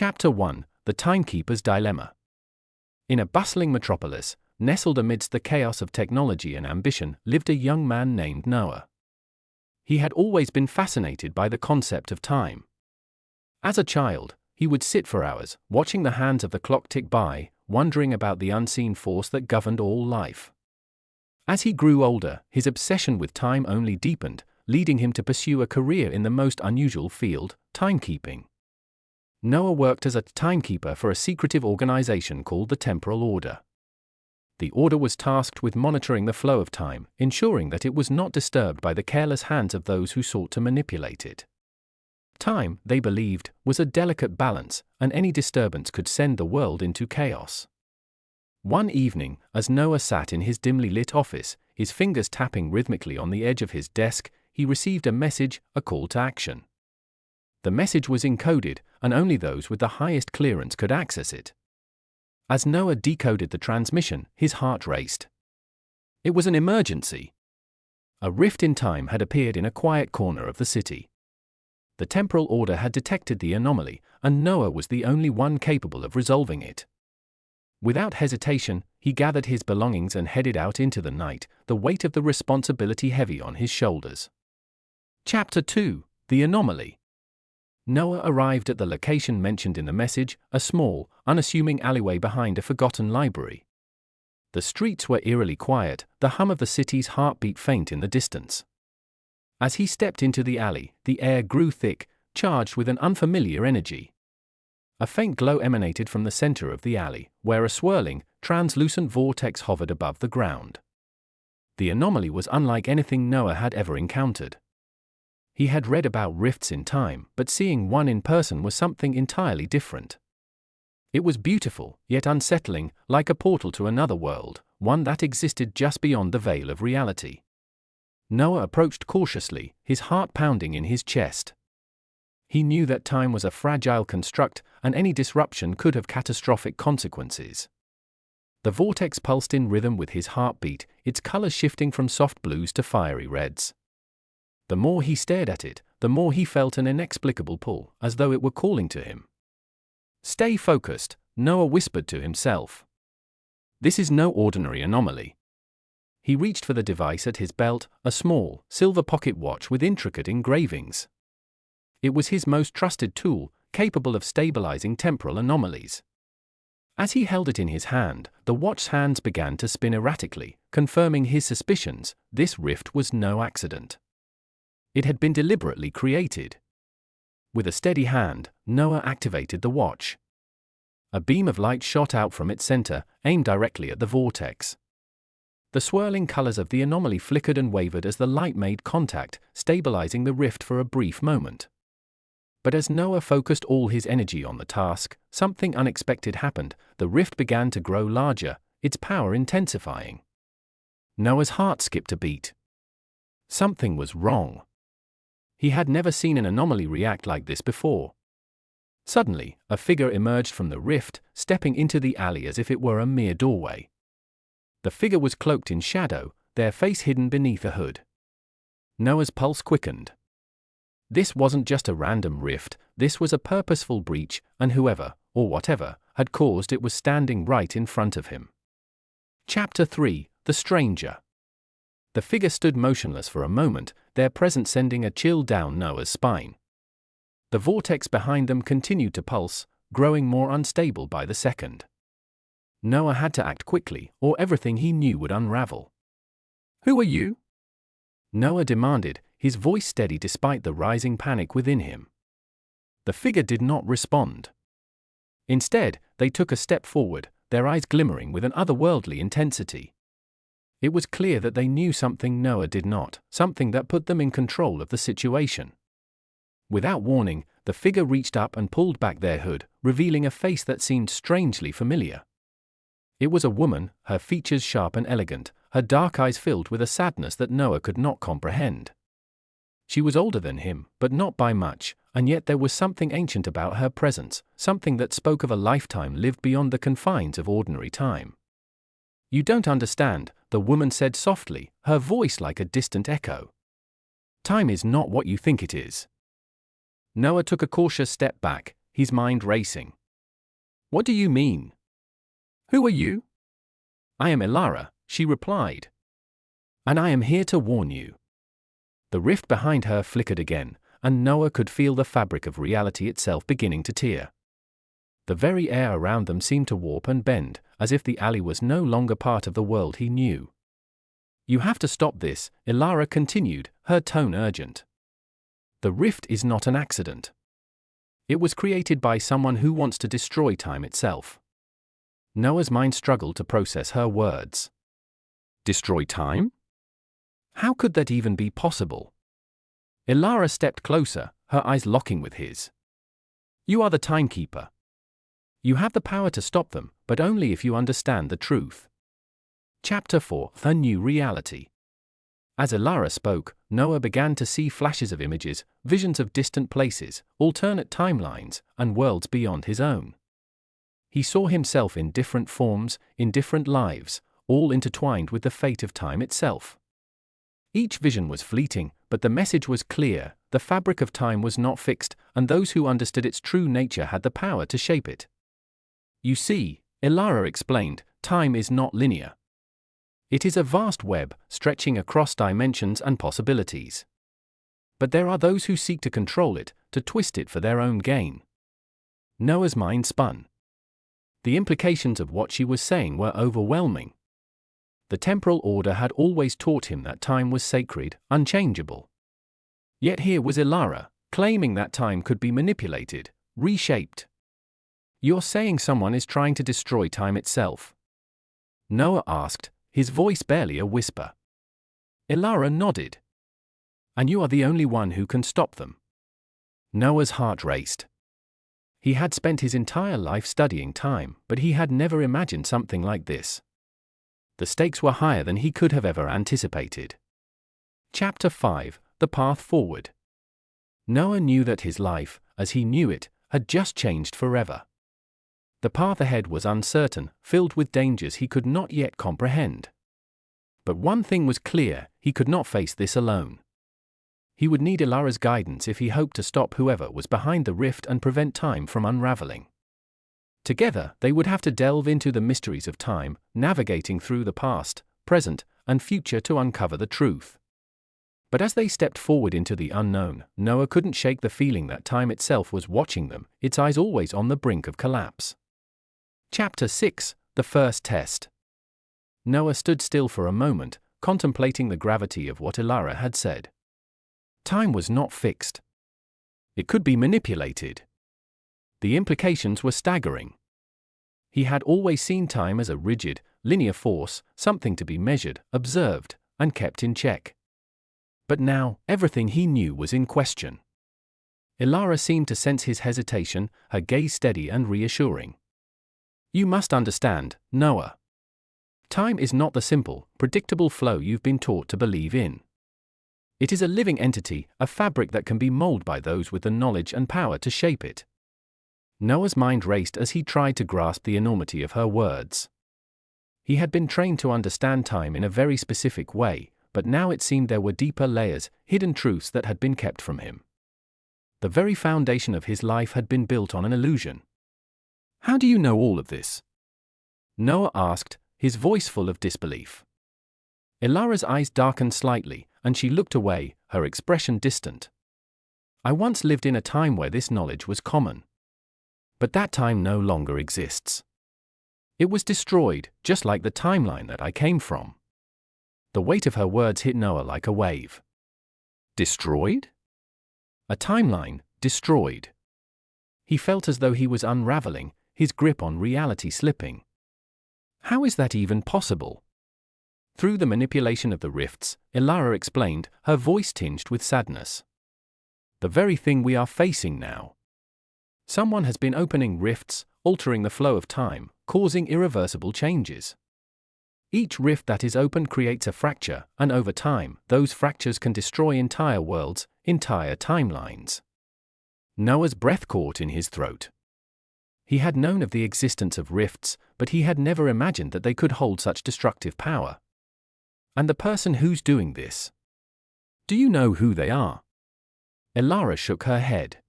Chapter 1: The Timekeeper's Dilemma. In a bustling metropolis, nestled amidst the chaos of technology and ambition, lived a young man named Noah. He had always been fascinated by the concept of time. As a child, he would sit for hours, watching the hands of the clock tick by, wondering about the unseen force that governed all life. As he grew older, his obsession with time only deepened, leading him to pursue a career in the most unusual field, timekeeping. Noah worked as a timekeeper for a secretive organization called the Temporal Order. The order was tasked with monitoring the flow of time, ensuring that it was not disturbed by the careless hands of those who sought to manipulate it. Time, they believed, was a delicate balance, and any disturbance could send the world into chaos. One evening, as Noah sat in his dimly lit office, his fingers tapping rhythmically on the edge of his desk, he received a message, a call to action. The message was encoded, and only those with the highest clearance could access it. As Noah decoded the transmission, his heart raced. It was an emergency. A rift in time had appeared in a quiet corner of the city. The Temporal Order had detected the anomaly, and Noah was the only one capable of resolving it. Without hesitation, he gathered his belongings and headed out into the night, the weight of the responsibility heavy on his shoulders. Chapter 2: The Anomaly. Noah arrived at the location mentioned in the message, a small, unassuming alleyway behind a forgotten library. The streets were eerily quiet, the hum of the city's heartbeat faint in the distance. As he stepped into the alley, the air grew thick, charged with an unfamiliar energy. A faint glow emanated from the center of the alley, where a swirling, translucent vortex hovered above the ground. The anomaly was unlike anything Noah had ever encountered. He had read about rifts in time, but seeing one in person was something entirely different. It was beautiful, yet unsettling, like a portal to another world, one that existed just beyond the veil of reality. Noah approached cautiously, his heart pounding in his chest. He knew that time was a fragile construct, and any disruption could have catastrophic consequences. The vortex pulsed in rhythm with his heartbeat, its colors shifting from soft blues to fiery reds. The more he stared at it, the more he felt an inexplicable pull, as though it were calling to him. "Stay focused," Noah whispered to himself. "This is no ordinary anomaly." He reached for the device at his belt, a small, silver pocket watch with intricate engravings. It was his most trusted tool, capable of stabilizing temporal anomalies. As he held it in his hand, the watch's hands began to spin erratically, confirming his suspicions. This rift was no accident. It had been deliberately created. With a steady hand, Noah activated the watch. A beam of light shot out from its center, aimed directly at the vortex. The swirling colors of the anomaly flickered and wavered as the light made contact, stabilizing the rift for a brief moment. But as Noah focused all his energy on the task, something unexpected happened. The rift began to grow larger, its power intensifying. Noah's heart skipped a beat. Something was wrong. He had never seen an anomaly react like this before. Suddenly, a figure emerged from the rift, stepping into the alley as if it were a mere doorway. The figure was cloaked in shadow, their face hidden beneath a hood. Noah's pulse quickened. This wasn't just a random rift, this was a purposeful breach, and whoever, or whatever, had caused it was standing right in front of him. Chapter 3: The Stranger. The figure stood motionless for a moment, their presence sending a chill down Noah's spine. The vortex behind them continued to pulse, growing more unstable by the second. Noah had to act quickly, or everything he knew would unravel. "Who are you?" Noah demanded, his voice steady despite the rising panic within him. The figure did not respond. Instead, they took a step forward, their eyes glimmering with an otherworldly intensity. It was clear that they knew something Noah did not, something that put them in control of the situation. Without warning, the figure reached up and pulled back their hood, revealing a face that seemed strangely familiar. It was a woman, her features sharp and elegant, her dark eyes filled with a sadness that Noah could not comprehend. She was older than him, but not by much, and yet there was something ancient about her presence, something that spoke of a lifetime lived beyond the confines of ordinary time. "You don't understand," the woman said softly, her voice like a distant echo. "Time is not what you think it is." Noah took a cautious step back, his mind racing. "What do you mean? Who are you?" "I am Elara," she replied. "And I am here to warn you." The rift behind her flickered again, and Noah could feel the fabric of reality itself beginning to tear. The very air around them seemed to warp and bend, as if the alley was no longer part of the world he knew. "You have to stop this," Elara continued, her tone urgent. "The rift is not an accident. It was created by someone who wants to destroy time itself." Noah's mind struggled to process her words. Destroy time? How could that even be possible? Elara stepped closer, her eyes locking with his. "You are the Timekeeper. You have the power to stop them, but only if you understand the truth." Chapter 4: The New Reality. As Elara spoke, Noah began to see flashes of images, visions of distant places, alternate timelines, and worlds beyond his own. He saw himself in different forms, in different lives, all intertwined with the fate of time itself. Each vision was fleeting, but the message was clear: the fabric of time was not fixed, and those who understood its true nature had the power to shape it. "You see," Elara explained, "time is not linear. It is a vast web, stretching across dimensions and possibilities. But there are those who seek to control it, to twist it for their own gain." Noah's mind spun. The implications of what she was saying were overwhelming. The temporal order had always taught him that time was sacred, unchangeable. Yet here was Elara, claiming that time could be manipulated, reshaped. "You're saying someone is trying to destroy time itself?" Noah asked, his voice barely a whisper. Elara nodded. "And you are the only one who can stop them." Noah's heart raced. He had spent his entire life studying time, but he had never imagined something like this. The stakes were higher than he could have ever anticipated. Chapter 5: The Path Forward. Noah knew that his life, as he knew it, had just changed forever. The path ahead was uncertain, filled with dangers he could not yet comprehend. But one thing was clear: he could not face this alone. He would need Elara's guidance if he hoped to stop whoever was behind the rift and prevent time from unraveling. Together, they would have to delve into the mysteries of time, navigating through the past, present, and future to uncover the truth. But as they stepped forward into the unknown, Noah couldn't shake the feeling that time itself was watching them, its eyes always on the brink of collapse. Chapter 6: The First Test. Noah stood still for a moment, contemplating the gravity of what Elara had said. Time was not fixed. It could be manipulated. The implications were staggering. He had always seen time as a rigid, linear force, something to be measured, observed, and kept in check. But now, everything he knew was in question. Elara seemed to sense his hesitation, her gaze steady and reassuring. "You must understand, Noah. Time is not the simple, predictable flow you've been taught to believe in. It is a living entity, a fabric that can be molded by those with the knowledge and power to shape it." Noah's mind raced as he tried to grasp the enormity of her words. He had been trained to understand time in a very specific way, but now it seemed there were deeper layers, hidden truths that had been kept from him. The very foundation of his life had been built on an illusion. "How do you know all of this?" Noah asked, his voice full of disbelief. Elara's eyes darkened slightly, and she looked away, her expression distant. "I once lived in a time where this knowledge was common. But that time no longer exists. It was destroyed, just like the timeline that I came from." The weight of her words hit Noah like a wave. Destroyed? A timeline, destroyed. He felt as though he was unraveling, his grip on reality slipping. How is that even possible? Through the manipulation of the rifts, Elara explained, her voice tinged with sadness. "The very thing we are facing now. Someone has been opening rifts, altering the flow of time, causing irreversible changes. Each rift that is opened creates a fracture, and over time, those fractures can destroy entire worlds, entire timelines." Noah's breath caught in his throat. He had known of the existence of rifts, but he had never imagined that they could hold such destructive power. "And the person who's doing this? Do you know who they are?" Elara shook her head.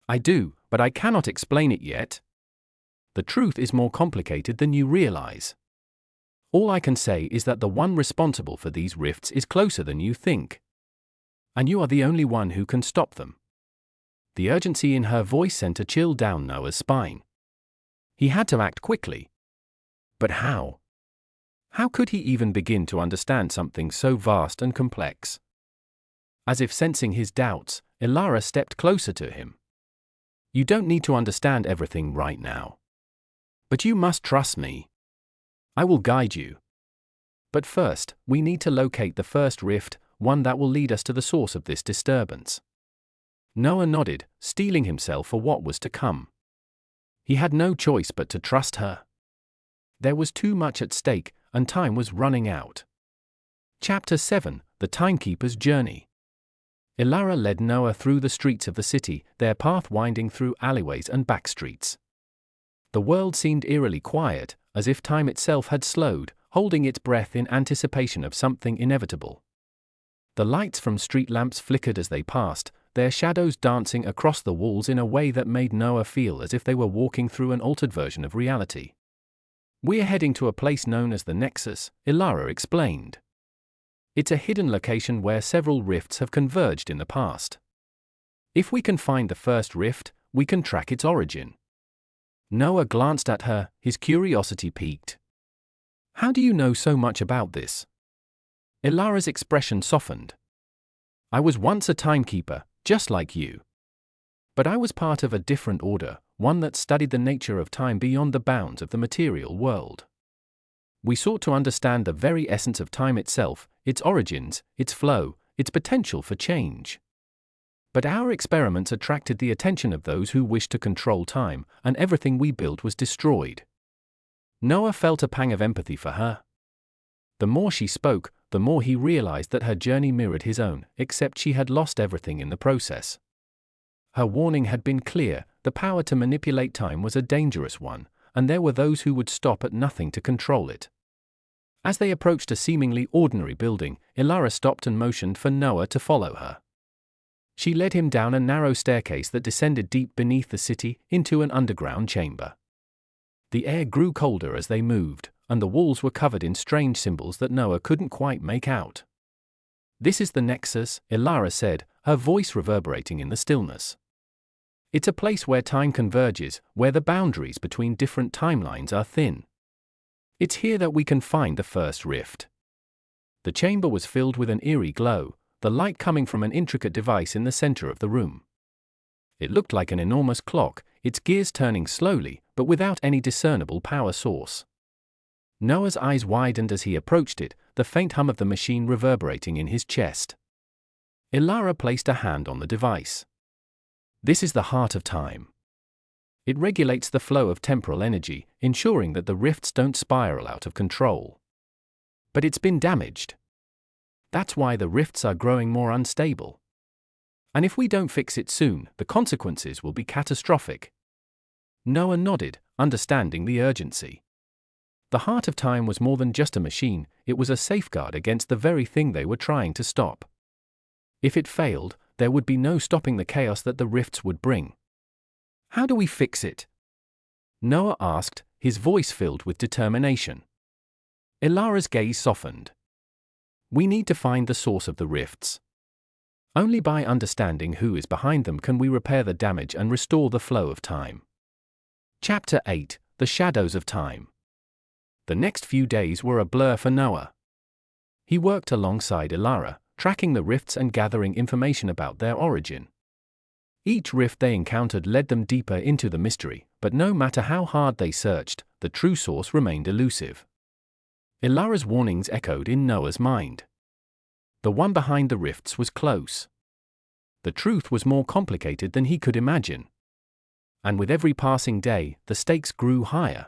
I do, but I cannot explain it yet. The truth is more complicated than you realize. All I can say is that the one responsible for these rifts is closer than you think. And you are the only one who can stop them. The urgency in her voice sent a chill down Noah's spine. He had to act quickly. But how? How could he even begin to understand something so vast and complex? As if sensing his doubts, Ilara stepped closer to him. You don't need to understand everything right now. But you must trust me. I will guide you. But first, we need to locate the first rift, one that will lead us to the source of this disturbance. Noah nodded, steeling himself for what was to come. He had no choice but to trust her. There was too much at stake, and time was running out. Chapter 7: The Timekeeper's Journey. Ilara led Noah through the streets of the city, their path winding through alleyways and back streets. The world seemed eerily quiet, as if time itself had slowed, holding its breath in anticipation of something inevitable. The lights from street lamps flickered as they passed, their shadows dancing across the walls in a way that made Noah feel as if they were walking through an altered version of reality. We're heading to a place known as the Nexus, Ilara explained. It's a hidden location where several rifts have converged in the past. If we can find the first rift, we can track its origin. Noah glanced at her, his curiosity piqued. How do you know so much about this? Ilara's expression softened. I was once a timekeeper, just like you. But I was part of a different order, one that studied the nature of time beyond the bounds of the material world. We sought to understand the very essence of time itself, its origins, its flow, its potential for change. But our experiments attracted the attention of those who wished to control time, and everything we built was destroyed. Noah felt a pang of empathy for her. The more she spoke, the more he realized that her journey mirrored his own, except she had lost everything in the process. Her warning had been clear: the power to manipulate time was a dangerous one, and there were those who would stop at nothing to control it. As they approached a seemingly ordinary building, Ilara stopped and motioned for Noah to follow her. She led him down a narrow staircase that descended deep beneath the city into an underground chamber. The air grew colder as they moved, and the walls were covered in strange symbols that Noah couldn't quite make out. This is the Nexus, Ilara said, her voice reverberating in the stillness. It's a place where time converges, where the boundaries between different timelines are thin. It's here that we can find the first rift. The chamber was filled with an eerie glow, the light coming from an intricate device in the center of the room. It looked like an enormous clock, its gears turning slowly, but without any discernible power source. Noah's eyes widened as he approached it, the faint hum of the machine reverberating in his chest. Ilara placed a hand on the device. This is the heart of time. It regulates the flow of temporal energy, ensuring that the rifts don't spiral out of control. But it's been damaged. That's why the rifts are growing more unstable. And if we don't fix it soon, the consequences will be catastrophic. Noah nodded, understanding the urgency. The heart of time was more than just a machine, it was a safeguard against the very thing they were trying to stop. If it failed, there would be no stopping the chaos that the rifts would bring. How do we fix it? Noah asked, his voice filled with determination. Ilara's gaze softened. We need to find the source of the rifts. Only by understanding who is behind them can we repair the damage and restore the flow of time. Chapter 8: The Shadows of Time. The next few days were a blur for Noah. He worked alongside Ilara, tracking the rifts and gathering information about their origin. Each rift they encountered led them deeper into the mystery, but no matter how hard they searched, the true source remained elusive. Ilara's warnings echoed in Noah's mind. The one behind the rifts was close. The truth was more complicated than he could imagine. And with every passing day, the stakes grew higher.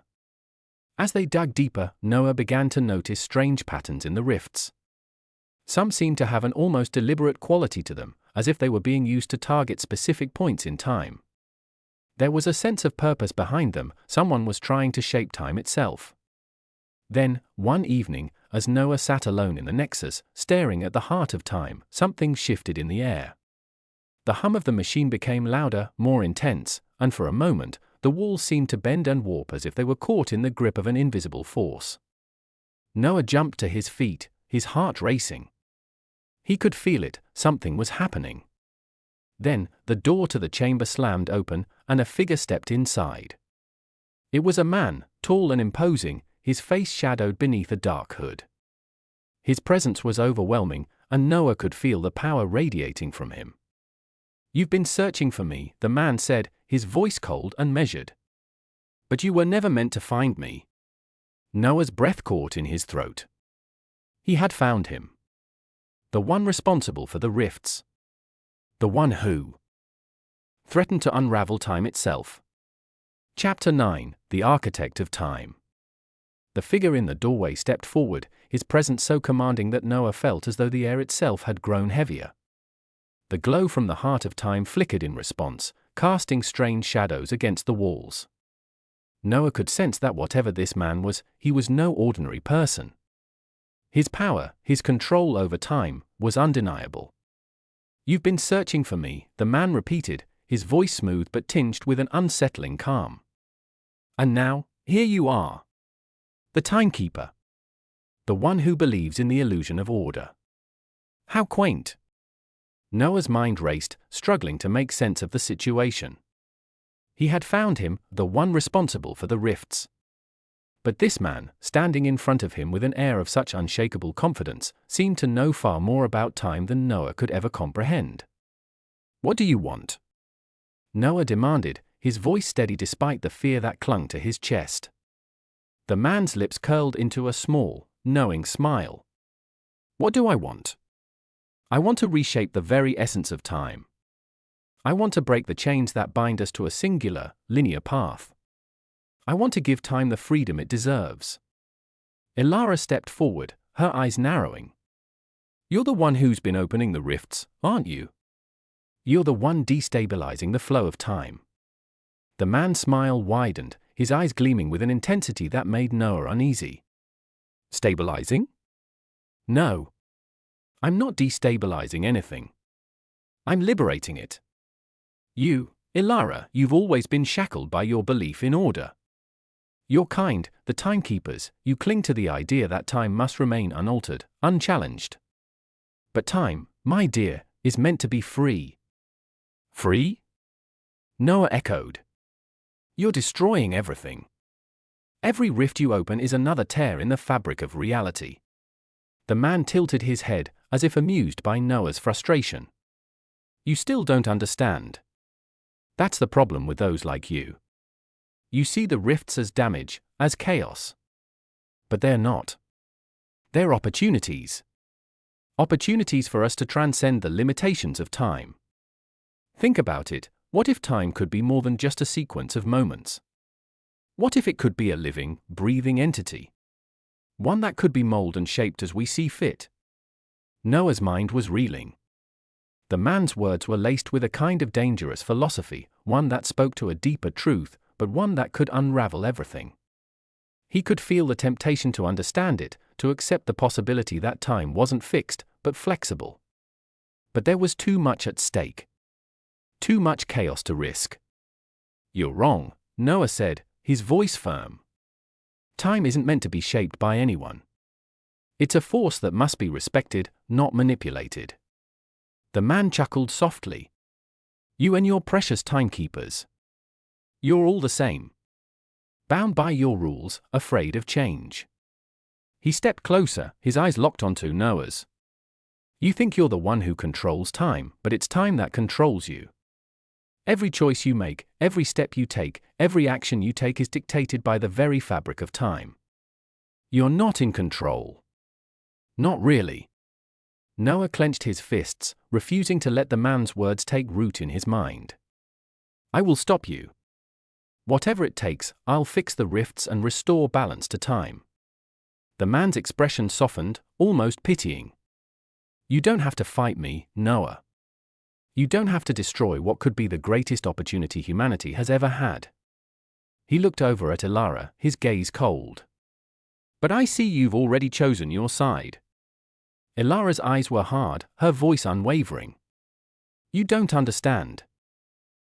As they dug deeper, Noah began to notice strange patterns in the rifts. Some seemed to have an almost deliberate quality to them, as if they were being used to target specific points in time. There was a sense of purpose behind them, someone was trying to shape time itself. Then, one evening, as Noah sat alone in the Nexus, staring at the heart of time, something shifted in the air. the hum of the machine became louder, more intense, and for a moment, the walls seemed to bend and warp as if they were caught in the grip of an invisible force. Noah jumped to his feet, his heart racing. He could feel it, something was happening. Then, the door to the chamber slammed open, and a figure stepped inside. It was a man, tall and imposing, his face shadowed beneath a dark hood. His presence was overwhelming, and Noah could feel the power radiating from him. "You've been searching for me," the man said, his voice cold and measured. "But you were never meant to find me." Noah's breath caught in his throat. He had found him. The one responsible for the rifts. The one who threatened to unravel time itself. Chapter 9: The Architect of Time. The figure in the doorway stepped forward, his presence so commanding that Noah felt as though the air itself had grown heavier. The glow from the heart of time flickered in response, casting strange shadows against the walls. Noah could sense that whatever this man was, he was no ordinary person. His power, his control over time, was undeniable. "You've been searching for me," the man repeated, his voice smooth but tinged with an unsettling calm. "And now, here you are. The Timekeeper. The one who believes in the illusion of order." How quaint. Noah's mind raced, struggling to make sense of the situation. He had found him, the one responsible for the rifts. But this man, standing in front of him with an air of such unshakable confidence, seemed to know far more about time than Noah could ever comprehend. "What do you want?" Noah demanded, his voice steady despite the fear that clung to his chest. The man's lips curled into a small, knowing smile. "What do I want? I want to reshape the very essence of time. I want to break the chains that bind us to a singular, linear path. I want to give time the freedom it deserves." Ilara stepped forward, her eyes narrowing. "You're the one who's been opening the rifts, aren't you? You're the one destabilizing the flow of time." The man's smile widened, his eyes gleaming with an intensity that made Noah uneasy. "Stabilizing? No. I'm not destabilizing anything. I'm liberating it. You, Ilara, you've always been shackled by your belief in order. Your kind, the timekeepers, you cling to the idea that time must remain unaltered, unchallenged. But time, my dear, is meant to be free." "Free?" Noah echoed. "You're destroying everything. Every rift you open is another tear in the fabric of reality." The man tilted his head, as if amused by Noah's frustration. "You still don't understand. That's the problem with those like you. You see the rifts as damage, as chaos. But they're not. They're opportunities. Opportunities for us to transcend the limitations of time. Think about it, what if time could be more than just a sequence of moments? What if it could be a living, breathing entity? One that could be molded and shaped as we see fit?" Noah's mind was reeling. The man's words were laced with a kind of dangerous philosophy, one that spoke to a deeper truth, but one that could unravel everything. He could feel the temptation to understand it, to accept the possibility that time wasn't fixed, but flexible. But there was too much at stake. Too much chaos to risk. "You're wrong," Noah said, his voice firm. "Time isn't meant to be shaped by anyone. It's a force that must be respected, not manipulated." The man chuckled softly. "You and your precious timekeepers. You're all the same. Bound by your rules, afraid of change." He stepped closer, his eyes locked onto Noah's. "You think you're the one who controls time, but it's time that controls you. Every choice you make, every step you take, every action you take is dictated by the very fabric of time. You're not in control. Not really." Noah clenched his fists, refusing to let the man's words take root in his mind. "I will stop you. Whatever it takes, I'll fix the rifts and restore balance to time." The man's expression softened, almost pitying. "You don't have to fight me, Noah. You don't have to destroy what could be the greatest opportunity humanity has ever had." He looked over at Ilara, his gaze cold. "But I see you've already chosen your side." Ilara's eyes were hard, her voice unwavering. You don't understand.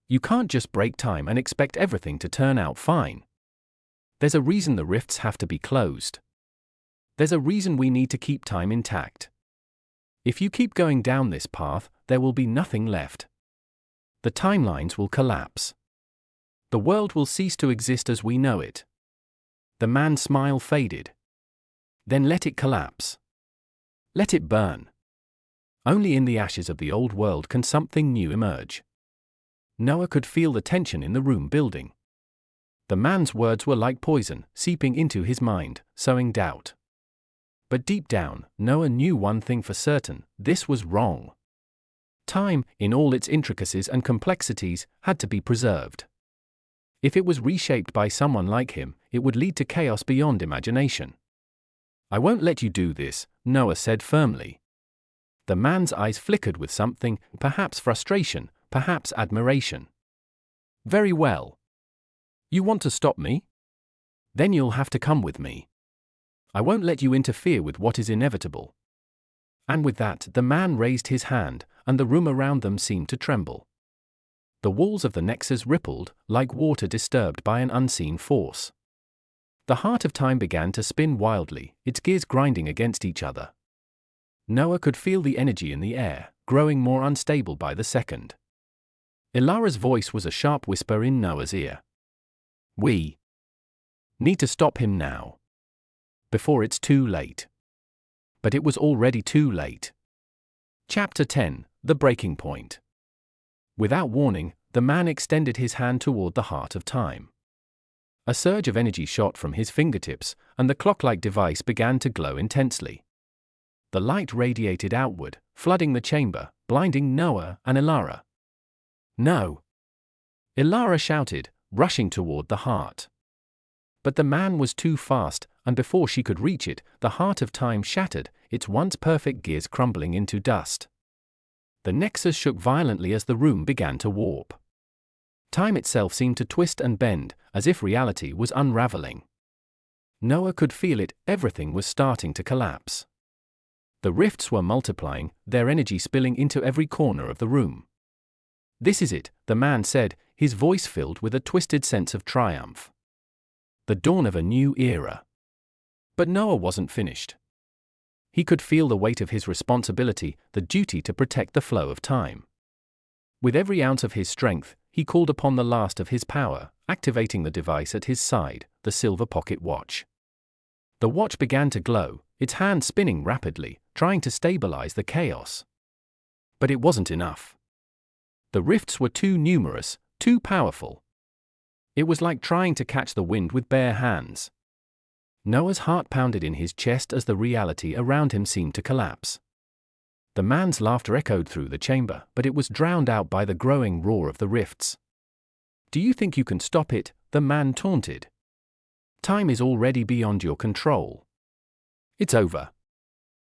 You can't just break time and expect everything to turn out fine. There's a reason the rifts have to be closed. There's a reason we need to keep time intact. If you keep going down this path, there will be nothing left. The timelines will collapse. The world will cease to exist as we know it. The man's smile faded. Then let it collapse. Let it burn. Only in the ashes of the old world can something new emerge. Noah could feel the tension in the room building. The man's words were like poison, seeping into his mind, sowing doubt. But deep down, Noah knew one thing for certain: this was wrong. Time, in all its intricacies and complexities, had to be preserved. If it was reshaped by someone like him, it would lead to chaos beyond imagination. I won't let you do this, Noah said firmly. The man's eyes flickered with something, perhaps frustration, perhaps admiration. Very well. You want to stop me? Then you'll have to come with me. I won't let you interfere with what is inevitable. And with that, the man raised his hand, and the room around them seemed to tremble. The walls of the nexus rippled, like water disturbed by an unseen force. The heart of time began to spin wildly, its gears grinding against each other. Noah could feel the energy in the air, growing more unstable by the second. Ilara's voice was a sharp whisper in Noah's ear. We need to stop him now. Before it's too late. But it was already too late. Chapter 10: The Breaking Point. Without warning, the man extended his hand toward the heart of time. A surge of energy shot from his fingertips, and the clock-like device began to glow intensely. The light radiated outward, flooding the chamber, blinding Noah and Ilara. No! Ilara shouted, rushing toward the heart. But the man was too fast, and before she could reach it, the heart of time shattered, its once perfect gears crumbling into dust. The nexus shook violently as the room began to warp. Time itself seemed to twist and bend, as if reality was unraveling. Noah could feel it, everything was starting to collapse. The rifts were multiplying, their energy spilling into every corner of the room. This is it, the man said, his voice filled with a twisted sense of triumph. The dawn of a new era. But Noah wasn't finished. He could feel the weight of his responsibility, the duty to protect the flow of time. With every ounce of his strength, he called upon the last of his power, activating the device at his side, the silver pocket watch. The watch began to glow, its hand spinning rapidly, trying to stabilize the chaos. But it wasn't enough. The rifts were too numerous, too powerful. It was like trying to catch the wind with bare hands. Noah's heart pounded in his chest as the reality around him seemed to collapse. The man's laughter echoed through the chamber, but it was drowned out by the growing roar of the rifts. Do you think you can stop it? The man taunted. Time is already beyond your control. It's over.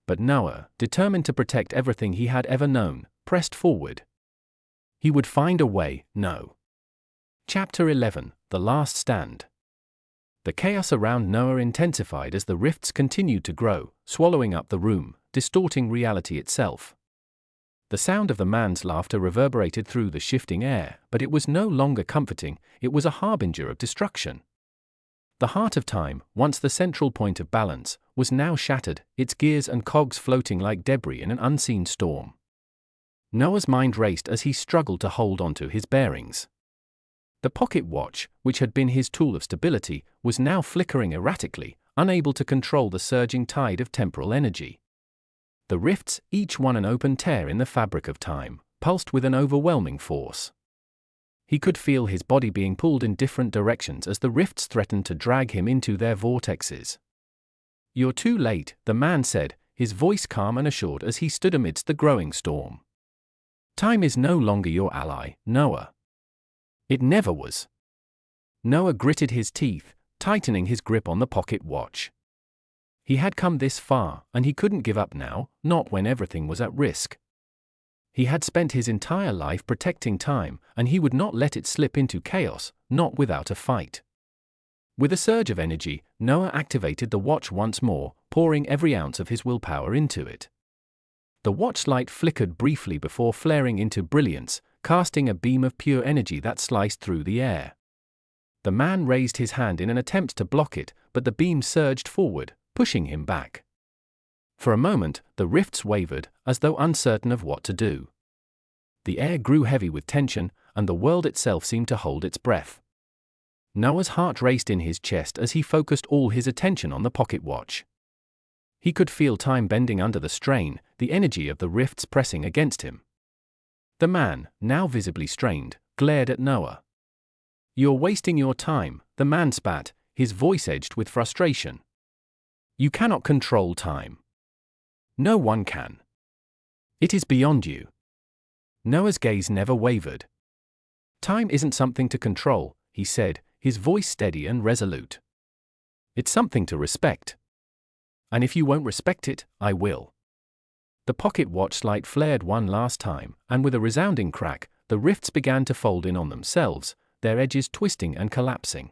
But Noah, determined to protect everything he had ever known, pressed forward. He would find a way, no. Chapter 11: The Last Stand. The chaos around Noah intensified as the rifts continued to grow, swallowing up the room, distorting reality itself. The sound of the man's laughter reverberated through the shifting air, but it was no longer comforting, it was a harbinger of destruction. The heart of time, once the central point of balance, was now shattered, its gears and cogs floating like debris in an unseen storm. Noah's mind raced as he struggled to hold onto his bearings. The pocket watch, which had been his tool of stability, was now flickering erratically, unable to control the surging tide of temporal energy. The rifts, each one an open tear in the fabric of time, pulsed with an overwhelming force. He could feel his body being pulled in different directions as the rifts threatened to drag him into their vortexes. You're too late, the man said, his voice calm and assured as he stood amidst the growing storm. Time is no longer your ally, Noah. It never was. Noah gritted his teeth, tightening his grip on the pocket watch. He had come this far, and he couldn't give up now, not when everything was at risk. He had spent his entire life protecting time, and he would not let it slip into chaos, not without a fight. With a surge of energy, Noah activated the watch once more, pouring every ounce of his willpower into it. The watch light flickered briefly before flaring into brilliance, casting a beam of pure energy that sliced through the air. The man raised his hand in an attempt to block it, but the beam surged forward, pushing him back. For a moment, the rifts wavered, as though uncertain of what to do. The air grew heavy with tension, and the world itself seemed to hold its breath. Noah's heart raced in his chest as he focused all his attention on the pocket watch. He could feel time bending under the strain, the energy of the rifts pressing against him. The man, now visibly strained, glared at Noah. "You're wasting your time," the man spat, his voice edged with frustration. "You cannot control time. No one can. It is beyond you." Noah's gaze never wavered. "Time isn't something to control," he said, his voice steady and resolute. "It's something to respect. And if you won't respect it, I will." The pocket watch light flared one last time, and with a resounding crack, the rifts began to fold in on themselves, their edges twisting and collapsing.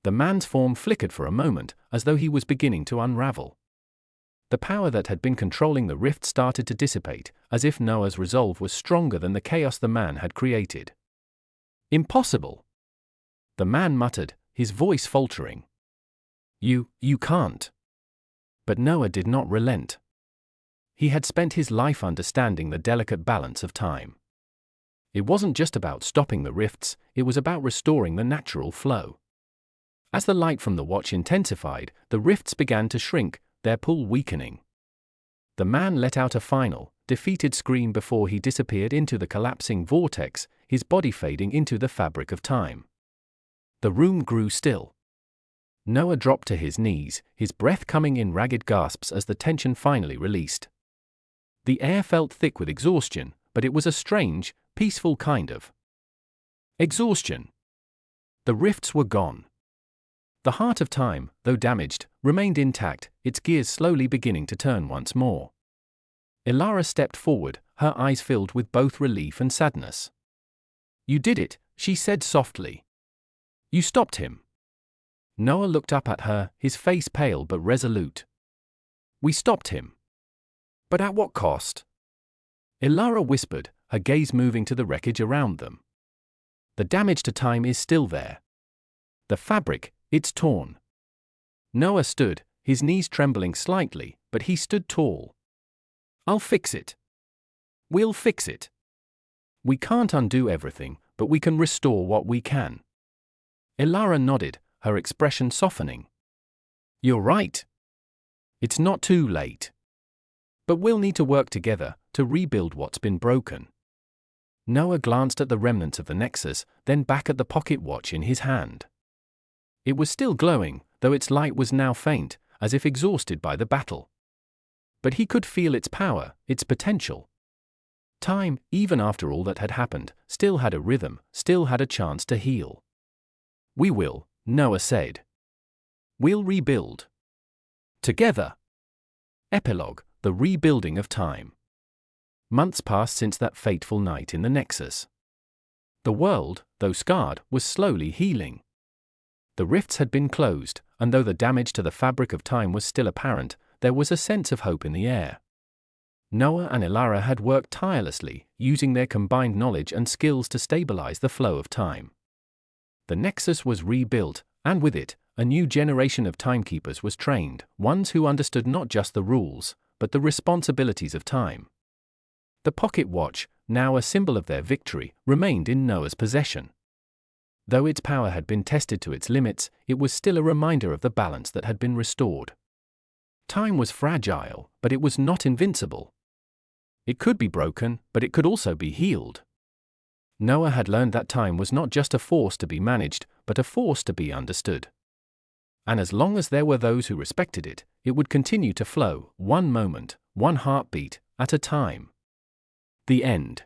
The man's form flickered for a moment, as though he was beginning to unravel. The power that had been controlling the rift started to dissipate, as if Noah's resolve was stronger than the chaos the man had created. "Impossible!" the man muttered, his voice faltering. You can't." But Noah did not relent. He had spent his life understanding the delicate balance of time. It wasn't just about stopping the rifts, it was about restoring the natural flow. As the light from the watch intensified, the rifts began to shrink, their pull weakening. The man let out a final, defeated scream before he disappeared into the collapsing vortex, his body fading into the fabric of time. The room grew still. Noah dropped to his knees, his breath coming in ragged gasps as the tension finally released. The air felt thick with exhaustion, but it was a strange, peaceful kind of exhaustion. The rifts were gone. The heart of time, though damaged, remained intact, its gears slowly beginning to turn once more. Ilara stepped forward, her eyes filled with both relief and sadness. "You did it," she said softly. "You stopped him." Noah looked up at her, his face pale but resolute. "We stopped him. But at what cost?" Ilara whispered, her gaze moving to the wreckage around them. "The damage to time is still there. The fabric, it's torn." Noah stood, his knees trembling slightly, but he stood tall. "I'll fix it. We'll fix it. We can't undo everything, but we can restore what we can." Ilara nodded, her expression softening. "You're right. It's not too late. But we'll need to work together to rebuild what's been broken." Noah glanced at the remnants of the Nexus, then back at the pocket watch in his hand. It was still glowing, though its light was now faint, as if exhausted by the battle. But he could feel its power, its potential. Time, even after all that had happened, still had a rhythm, still had a chance to heal. "We will," Noah said. "We'll rebuild. Together." Epilogue: The rebuilding of time. Months passed since that fateful night in the Nexus. The world, though scarred, was slowly healing. The rifts had been closed, and though the damage to the fabric of time was still apparent, there was a sense of hope in the air. Noah and Ilara had worked tirelessly, using their combined knowledge and skills to stabilize the flow of time. The Nexus was rebuilt, and with it, a new generation of timekeepers was trained, ones who understood not just the rules, but the responsibilities of time. The pocket watch, now a symbol of their victory, remained in Noah's possession. Though its power had been tested to its limits, it was still a reminder of the balance that had been restored. Time was fragile, but it was not invincible. It could be broken, but it could also be healed. Noah had learned that time was not just a force to be managed, but a force to be understood. And as long as there were those who respected it, it would continue to flow, one moment, one heartbeat, at a time. The end.